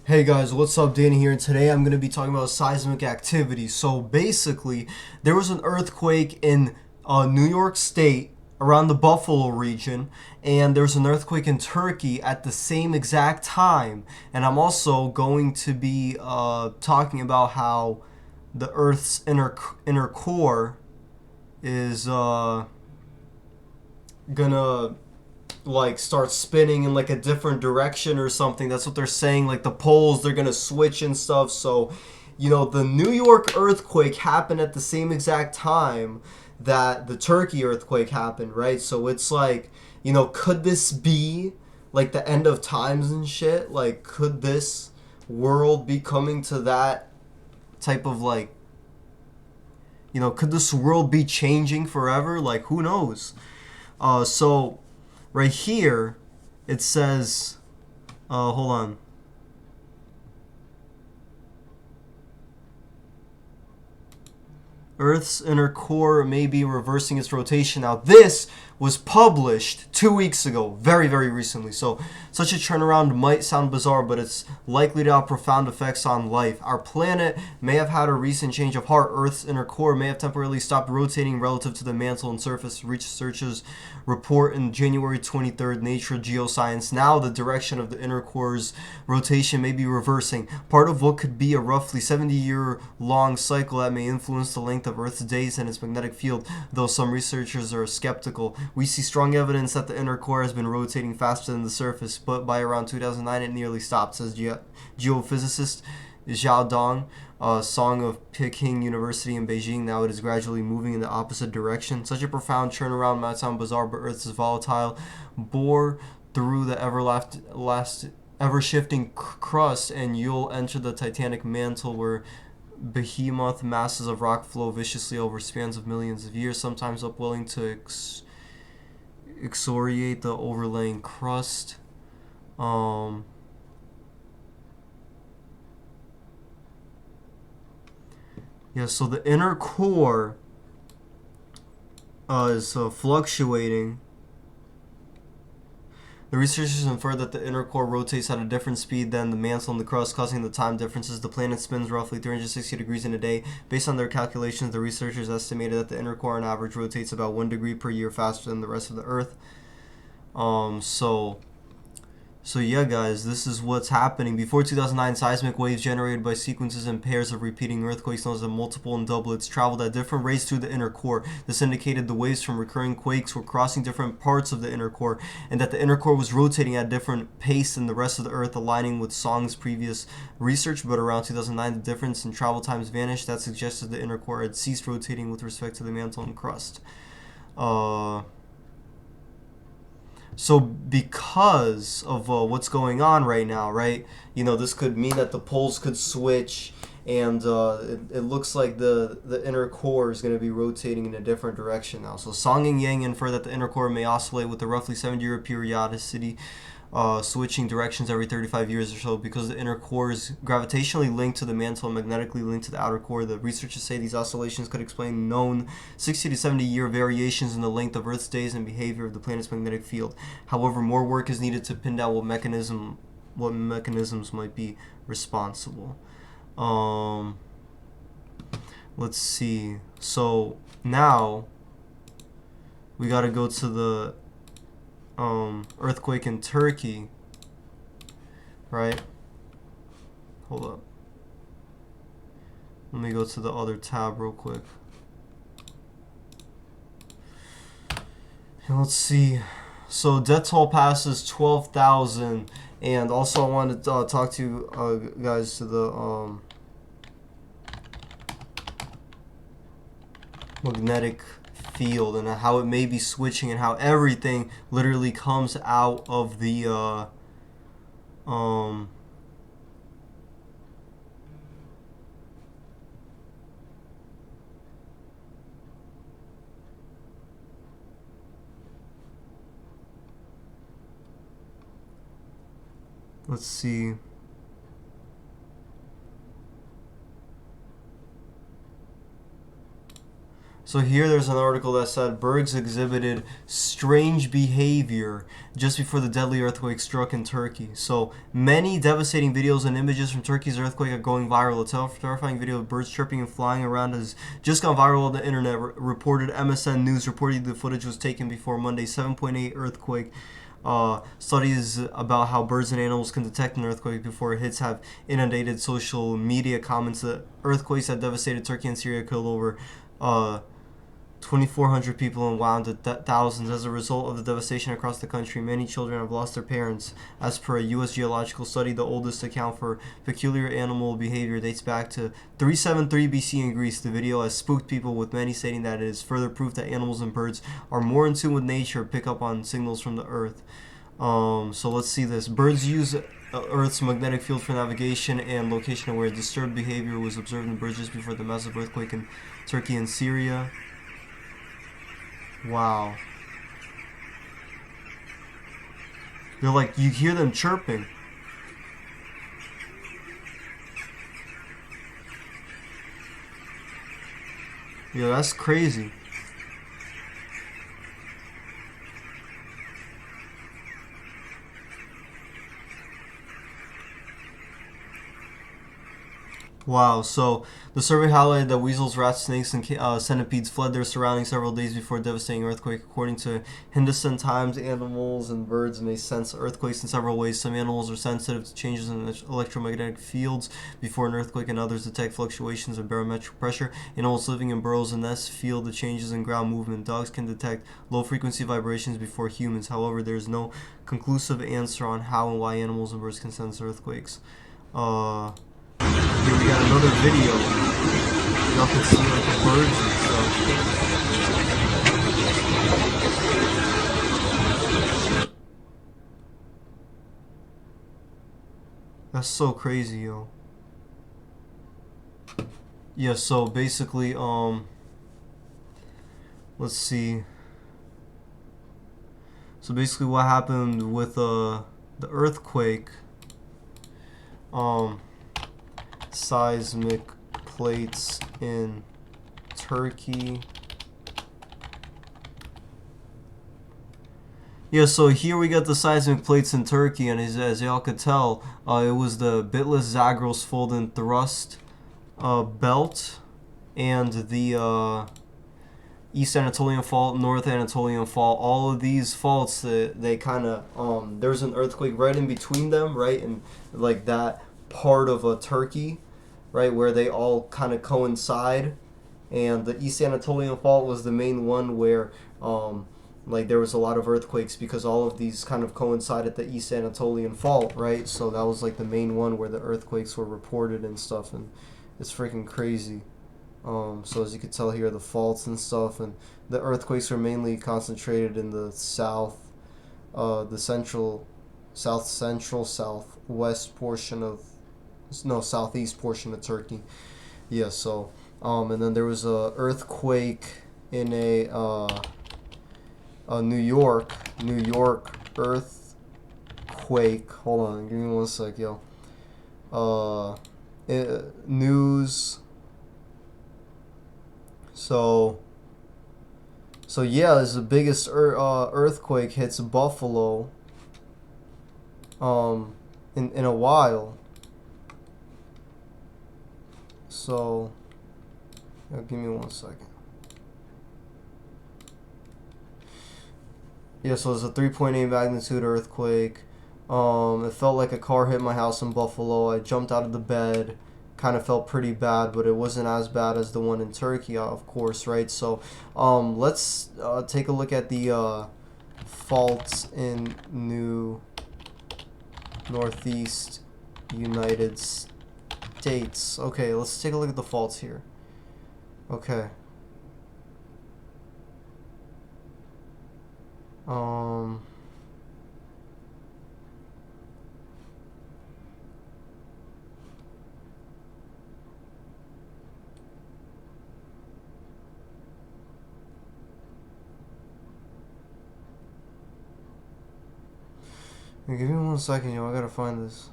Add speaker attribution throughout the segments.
Speaker 1: Hey guys, what's up? Danny here, and today I'm going to be talking about seismic activity. So basically, there was an earthquake in New York State around the Buffalo region, and there was an earthquake in Turkey at the same exact time. And I'm also going to be talking about how the Earth's inner core is gonna like start spinning in like a different direction or something. That's what they're saying. Like the poles, they're gonna switch and stuff. So, the New York earthquake happened at the same exact time that the Turkey earthquake happened, right? So it's like, could this be like the end of times and shit? Like, could this world be coming to that type of like, could this world be changing forever? Like, who knows? So right here, it says, hold on. Earth's inner core may be reversing its rotation. Now, this was published 2 weeks ago, very, very recently. So, such a turnaround might sound bizarre, but it's likely to have profound effects on life. Our planet may have had a recent change of heart. Earth's inner core may have temporarily stopped rotating relative to the mantle and surface. Researchers report in January 23rd, Nature Geoscience. Now, the direction of the inner core's rotation may be reversing. Part of what could be a roughly 70-year-long cycle that may influence the length of Earth's days and its magnetic field, though some researchers are skeptical. We see strong evidence that the inner core has been rotating faster than the surface, but by around 2009 it nearly stopped, says geophysicist Zhao Dong, Song of Peking University in Beijing. Now it is gradually moving in the opposite direction. Such a profound turnaround might sound bizarre, but Earth is volatile. Bore through the ever-shifting crust, and you'll enter the titanic mantle where behemoth masses of rock flow viciously over spans of millions of years, sometimes upwelling to excoriate the overlaying crust. Um, yeah, so the inner core is fluctuating. The researchers infer that the inner core rotates at a different speed than the mantle and the crust, causing the time differences. The planet spins roughly 360 degrees in a day. Based on their calculations, the researchers estimated that the inner core on average rotates about 1 degree per year faster than the rest of the Earth. Um, so So yeah, guys, this is what's happening. Before 2009, seismic waves generated by sequences and pairs of repeating earthquakes known as the multiple and doublets traveled at different rates through the inner core. This indicated the waves from recurring quakes were crossing different parts of the inner core, and that the inner core was rotating at a different pace than the rest of the Earth, aligning with Song's previous research. But around 2009, the difference in travel times vanished. That suggested the inner core had ceased rotating with respect to the mantle and crust. Uh, so because of what's going on right now, right? This could mean that the poles could switch, and it looks like the inner core is going to be rotating in a different direction now. So Song and Yang infer that the inner core may oscillate with a roughly 70-year periodicity, switching directions every 35 years or so. Because the inner core is gravitationally linked to the mantle and magnetically linked to the outer core, the researchers say these oscillations could explain known 60 to 70-year variations in the length of Earth's days and behavior of the planet's magnetic field. However, more work is needed to pin down what mechanisms might be responsible. Um, let's see. So now we got to go to the earthquake in Turkey, right? Hold up. Let me go to the other tab real quick. And let's see. So death toll passes 12,000, and also I wanted to talk to you guys to the magnetic field and how it may be switching and how everything literally comes out of the um let's see. So here there's an article that said birds exhibited strange behavior just before the deadly earthquake struck in Turkey. So many devastating videos and images from Turkey's earthquake are going viral. A terrifying video of birds chirping and flying around has just gone viral on the internet, reported MSN News. Reported the footage was taken before Monday's 7.8 earthquake. Studies about how birds and animals can detect an earthquake before it hits have inundated social media. Comments that earthquakes that devastated Turkey and Syria killed over 2,400 people and wounded thousands. As a result of the devastation across the country, many children have lost their parents. As per a U.S. geological study, the oldest account for peculiar animal behavior dates back to 373 BC in Greece. The video has spooked people, with many stating that it is further proof that animals and birds are more in tune with nature, pick up on signals from the earth. So let's see this. Birds use Earth's magnetic field for navigation and location aware. Disturbed behavior was observed in birds just before the massive earthquake in Turkey and Syria. Wow. They're like, you hear them chirping. Yeah, that's crazy. Wow, so the survey highlighted that weasels, rats, snakes, and centipedes fled their surroundings several days before a devastating earthquake. According to Hindustan Times, animals and birds may sense earthquakes in several ways. Some animals are sensitive to changes in electromagnetic fields before an earthquake, and others detect fluctuations in barometric pressure. Animals living in burrows and nests feel the changes in ground movement. Dogs can detect low-frequency vibrations before humans. However, there is no conclusive answer on how and why animals and birds can sense earthquakes. Here we got another video. Y'all can see like the birds and stuff. That's so crazy, yo. Yeah, so basically, let's see. So basically what happened with the earthquake, seismic plates in Turkey. Yeah, so here we got the seismic plates in Turkey, and as y'all could tell, it was the Bitlis Zagros fold and thrust belt, and the East Anatolian Fault, North Anatolian Fault. All of these faults, they kind of there's an earthquake right in between them, right, and like that part of Turkey, right, where they all kind of coincide. And the East Anatolian Fault was the main one where like there was a lot of earthquakes because all of these kind of coincide at the East Anatolian Fault, right? So that was like the main one where the earthquakes were reported and stuff, and it's freaking crazy. So as you can tell here, the faults and stuff, and the earthquakes are mainly concentrated in the south, the southwest portion of, no, southeast portion of Turkey. Yeah, so, and then there was a earthquake in a New York earthquake. Hold on, give me one sec, yo. News. So yeah, this is the biggest earthquake hits Buffalo in a while. So give me one second. Yeah, so it's a 3.8 magnitude earthquake. It felt like a car hit my house in Buffalo. I jumped out of the bed. Kind of felt pretty bad, but it wasn't as bad as the one in Turkey, of course, right? So let's take a look at the faults in Northeast United States. Okay, let's take a look at the faults here. Okay. Give me one second, yo. I gotta find this.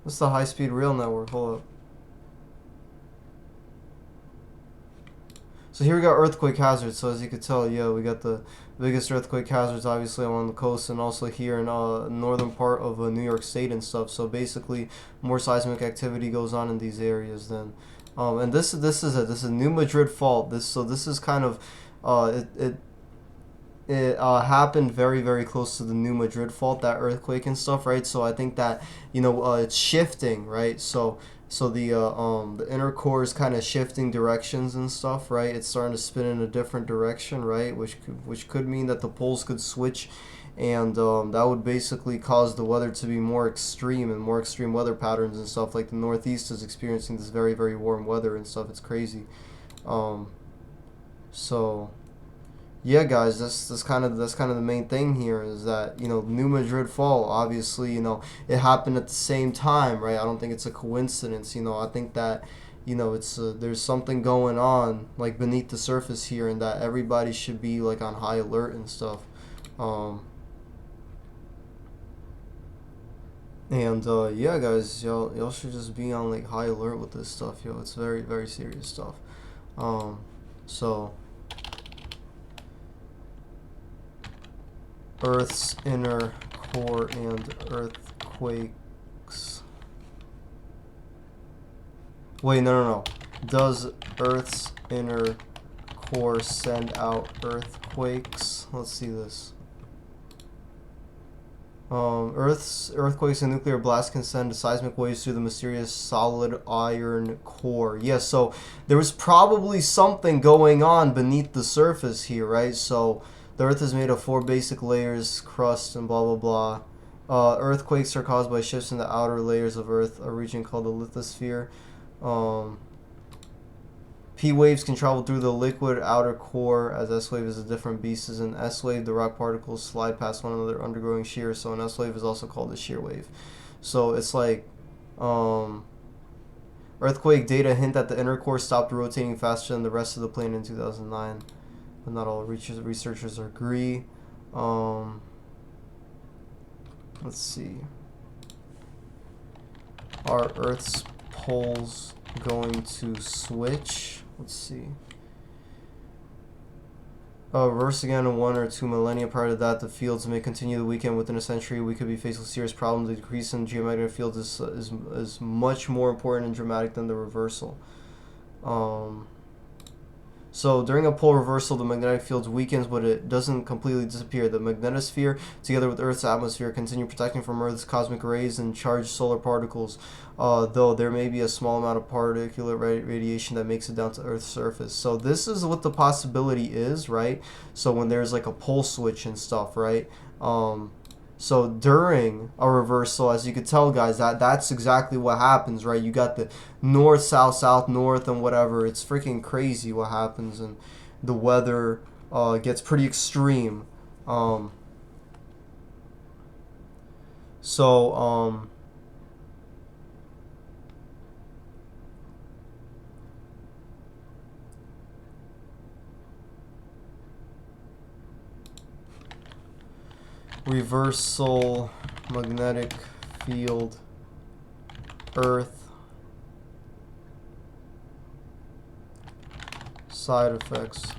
Speaker 1: This is the high-speed rail network. Hold up. So here we got earthquake hazards. So as you can tell, yeah, we got the biggest earthquake hazards obviously along the coast and also here in northern part of New York State and stuff. So basically, more seismic activity goes on in these areas than. And this is a New Madrid fault. This is kind of it happened very very close to the New Madrid fault, that earthquake and stuff, right? So I think that it's shifting, right? So the inner core is kind of shifting directions and stuff, right? It's starting to spin in a different direction, right? Which could mean that the poles could switch, and that would basically cause the weather to be more extreme and more extreme weather patterns and stuff. Like the Northeast is experiencing this very very warm weather and stuff. It's crazy. So yeah, guys, that's kind of the main thing here is that New Madrid fall. Obviously, it happened at the same time, right? I don't think it's a coincidence. I think that it's there's something going on like beneath the surface here, and that everybody should be like on high alert and stuff. And yeah, guys, y'all should just be on like high alert with this stuff, yo. It's very very serious stuff. So. Earth's inner core and earthquakes. Wait, no. Does Earth's inner core send out earthquakes? Let's see this. Earth's earthquakes and nuclear blasts can send seismic waves through the mysterious solid iron core. Yes, so there was probably something going on beneath the surface here, right? So the Earth is made of 4 basic layers, crust, and blah blah blah. Earthquakes are caused by shifts in the outer layers of Earth, a region called the lithosphere. P waves can travel through the liquid outer core, as S wave is a different beast. As an S wave, the rock particles slide past one another, undergoing shear. So an S wave is also called a shear wave. So it's like earthquake data hint that the inner core stopped rotating faster than the rest of the plane in 2009. But not all researchers agree. Let's see. Are Earth's poles going to switch? Let's see. Reverse again in 1 or 2 millennia. Prior to that, the fields may continue to weaken. Within a century, we could be faced with serious problems. The decrease in geomagnetic fields is much more important and dramatic than the reversal. So during a pole reversal, the magnetic field weakens, but it doesn't completely disappear. The magnetosphere, together with Earth's atmosphere, continue protecting from Earth's cosmic rays and charged solar particles, though there may be a small amount of particulate radiation that makes it down to Earth's surface. So this is what the possibility is, right? So when there's like a pole switch and stuff, right? So during a reversal, as you could tell, guys, that's exactly what happens, right? You got the north, south, south, north, and whatever. It's freaking crazy what happens, and the weather gets pretty extreme. Reversal, magnetic field, Earth, side effects.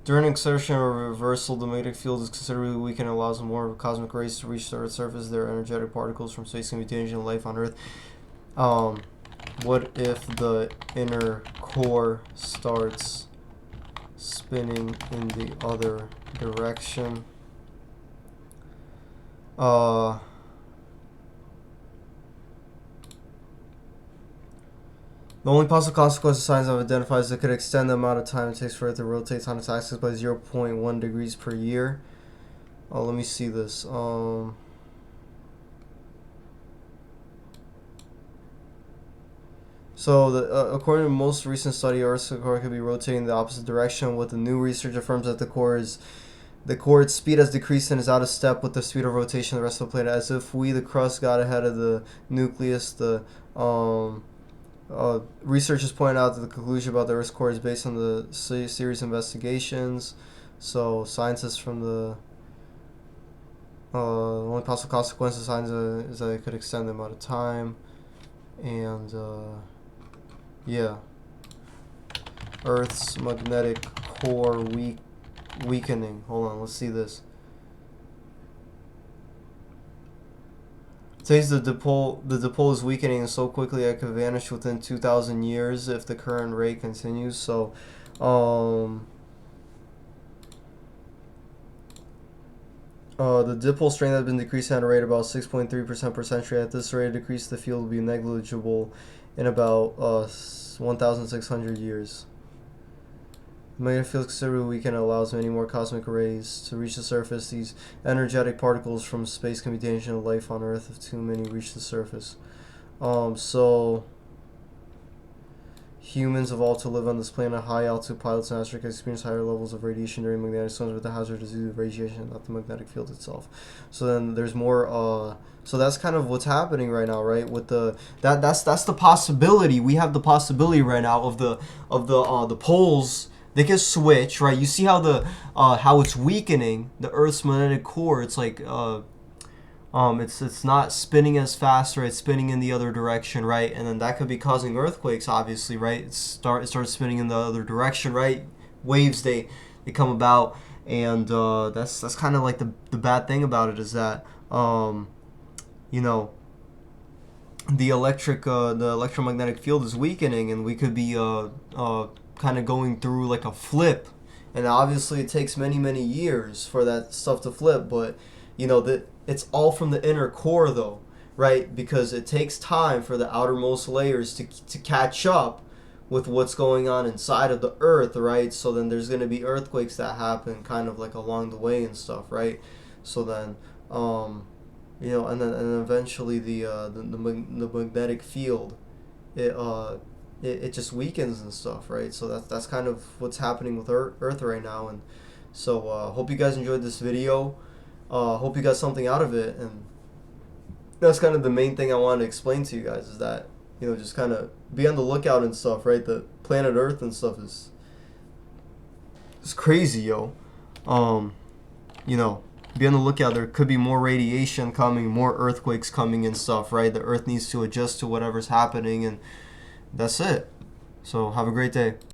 Speaker 1: During exertion or reversal, the magnetic field is considerably weakened and allows more cosmic rays to reach the Earth's surface. Their energetic particles from space can be damaging life on Earth. What if the inner core starts spinning in the other direction? The only possible consequence of science I've identified is it could extend the amount of time it takes for it to rotate on its axis by 0.1 degrees per year. Let me see this. So, according to the most recent study, Earth's core could be rotating in the opposite direction. What the new research affirms that the core's speed has decreased and is out of step with the speed of rotation of the rest of the planet, as if the crust got ahead of the nucleus. The researchers point out that the conclusion about the Earth's core is based on the series of investigations. So scientists from the only possible consequence of science is that it could extend the amount of time, and yeah. Earth's magnetic core weakening. Hold on, let's see this. It says the dipole is weakening so quickly it could vanish within 2,000 years if the current rate continues. So, the dipole strength has been decreasing at a rate of about 6.3% per century. At this rate of decrease, the field will be negligible in about 1,600 years. The magnetic field considerably weakened allows many more cosmic rays to reach the surface. These energetic particles from space can be dangerous to life on Earth if too many reach the surface. So humans evolved to live on this planet. High altitude pilots and astronauts experience higher levels of radiation during magnetic storms, with the hazardous due to radiation, not the magnetic field itself. So then there's more. So that's kind of what's happening right now, right? With that's the possibility. We have the possibility right now of the poles. They can switch, right? You see how how it's weakening the Earth's magnetic core. It's like it's not spinning as fast, right? It's spinning in the other direction, right? And then that could be causing earthquakes, obviously, right? It starts spinning in the other direction, right? Waves they come about, and that's kind of like the bad thing about it is that you know, the electromagnetic field is weakening, and we could be kind of going through like a flip, and obviously it takes many years for that stuff to flip, but you know that it's all from the inner core though, right? Because it takes time for the outermost layers to catch up with what's going on inside of the earth, right? So then there's going to be earthquakes that happen kind of like along the way and stuff, right? So then you know, and then eventually the magnetic field, it just weakens and stuff, right? So that's kind of what's happening with Earth right now. And so hope you guys enjoyed this video. Hope you got something out of it, and that's kind of the main thing I wanted to explain to you guys is that, you know, just kind of be on the lookout and stuff, right? The planet Earth and stuff is crazy, yo. You know, be on the lookout. There could be more radiation coming, more earthquakes coming and stuff, right? The Earth needs to adjust to whatever's happening, and that's it. So have a great day.